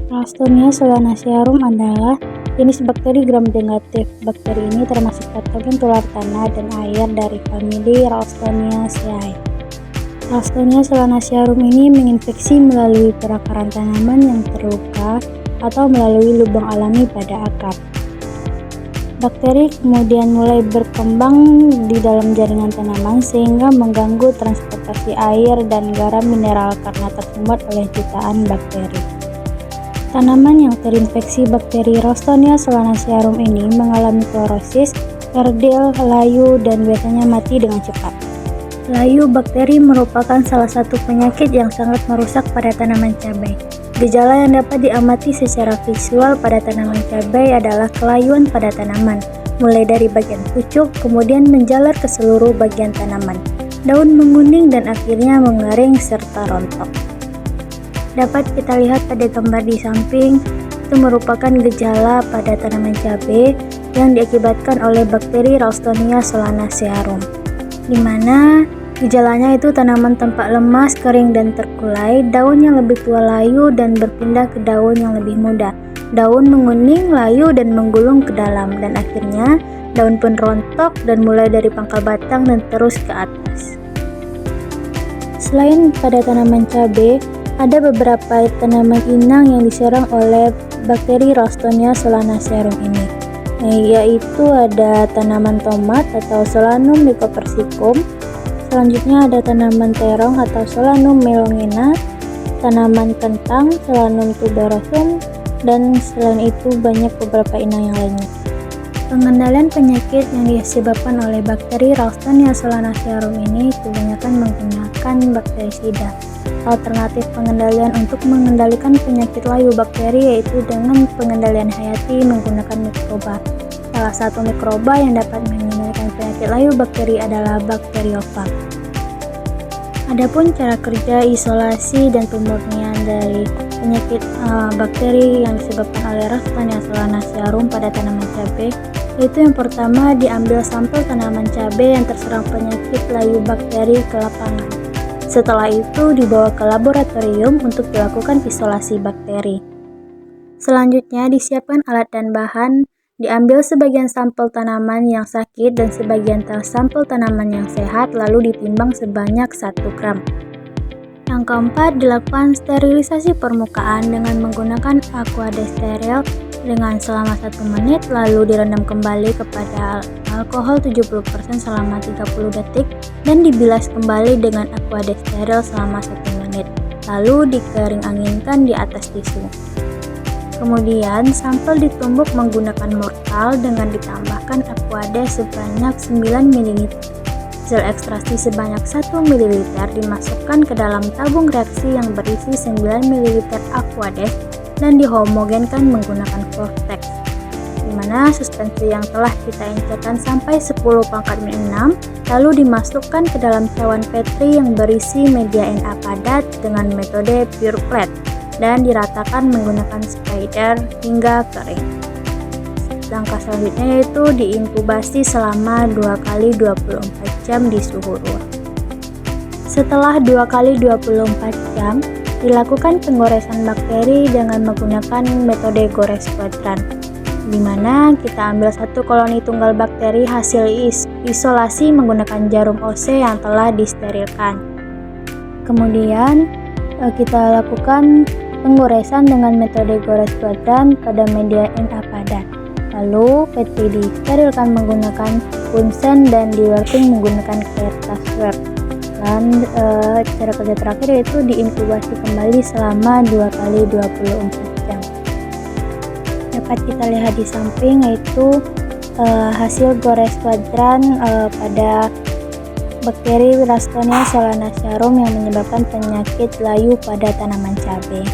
Ralstonia solanacearum adalah jenis bakteri gram-negatif. Bakteri ini termasuk patogen tular tanah dan air dari famili Ralstoniaceae. Ralstonia solanacearum ini menginfeksi melalui perakaran tanaman yang terluka atau melalui lubang alami pada akar. Bakteri kemudian mulai berkembang di dalam jaringan tanaman sehingga mengganggu transportasi air dan garam mineral karena tersumbat oleh jutaan bakteri. Tanaman yang terinfeksi bakteri Ralstonia solanacearum ini mengalami klorosis, kerdil, layu, dan biasanya mati dengan cepat. Layu bakteri merupakan salah satu penyakit yang sangat merusak pada tanaman cabai. Gejala yang dapat diamati secara visual pada tanaman cabai adalah kelayuan pada tanaman, mulai dari bagian pucuk, kemudian menjalar ke seluruh bagian tanaman. Daun menguning dan akhirnya mengering serta rontok. Dapat kita lihat pada gambar di samping, itu merupakan gejala pada tanaman cabai yang diakibatkan oleh bakteri Ralstonia solanacearum, di mana gejalanya itu tanaman tampak lemas, kering, dan terkulai, daun yang lebih tua layu dan berpindah ke daun yang lebih muda, daun menguning, layu, dan menggulung ke dalam, dan akhirnya daun pun rontok dan mulai dari pangkal batang dan terus ke atas. Selain pada tanaman cabai, ada beberapa tanaman inang yang diserang oleh bakteri Ralstonia solanacearum ini, yaitu ada tanaman tomat atau Solanum lycopersicum. Selanjutnya ada tanaman terong atau Solanum melongena, tanaman kentang Solanum tuberosum, dan selain itu banyak beberapa inang yang lainnya. Pengendalian penyakit yang disebabkan oleh bakteri Ralstonia solanacearum ini kebanyakan menggunakan bakterisida. Alternatif pengendalian untuk mengendalikan penyakit layu bakteri yaitu dengan pengendalian hayati menggunakan mikroba. Salah satu mikroba yang dapat mengendalikan penyakit layu bakteri adalah bakteriofag. Adapun cara kerja isolasi dan pemurnian dari penyakit bakteri yang disebabkan oleh Ralstonia solanacearum pada tanaman cabai, yaitu yang pertama diambil sampel tanaman cabai yang terserang penyakit layu bakteri ke lapangan. Setelah itu dibawa ke laboratorium untuk dilakukan isolasi bakteri. Selanjutnya disiapkan alat dan bahan, diambil sebagian sampel tanaman yang sakit dan sebagian sampel tanaman yang sehat lalu ditimbang sebanyak 1 gram. Yang keempat, dilakukan sterilisasi permukaan dengan menggunakan aqua steril dengan selama 1 menit lalu direndam kembali kepada alkohol 70% selama 30 detik dan dibilas kembali dengan aqua steril selama 1 menit lalu dikering anginkan di atas tisu. Kemudian sampel ditumbuk menggunakan mortal dengan ditambahkan aquades sebanyak 9 ml. Sel ekstraksi sebanyak 1 ml dimasukkan ke dalam tabung reaksi yang berisi 9 ml aquades dan dihomogenkan menggunakan vortex, di mana suspensi yang telah kita encerkan sampai 10⁻⁶ lalu dimasukkan ke dalam cawan Petri yang berisi media Na padat dengan metode pure plate dan diratakan menggunakan spider hingga kering. Langkah selanjutnya yaitu diinkubasi selama 2 kali 24 jam di suhu ruang. Setelah 2 kali 24 jam, dilakukan penggoresan bakteri dengan menggunakan metode gores kuadran, di mana kita ambil 1 koloni tunggal bakteri hasil isolasi menggunakan jarum OC yang telah disterilkan. Kemudian kita lakukan penggoresan dengan metode gores kuadran pada media Na padat. Lalu Petri disterilkan menggunakan Bunsen dan di-working menggunakan kertas wrap. Dan cara kerja terakhir yaitu diinkubasi kembali selama 2 kali 24 jam. Dapat kita lihat di samping yaitu hasil gores kuadran pada bakteri Ralstonia solanacearum yang menyebabkan penyakit layu pada tanaman cabai.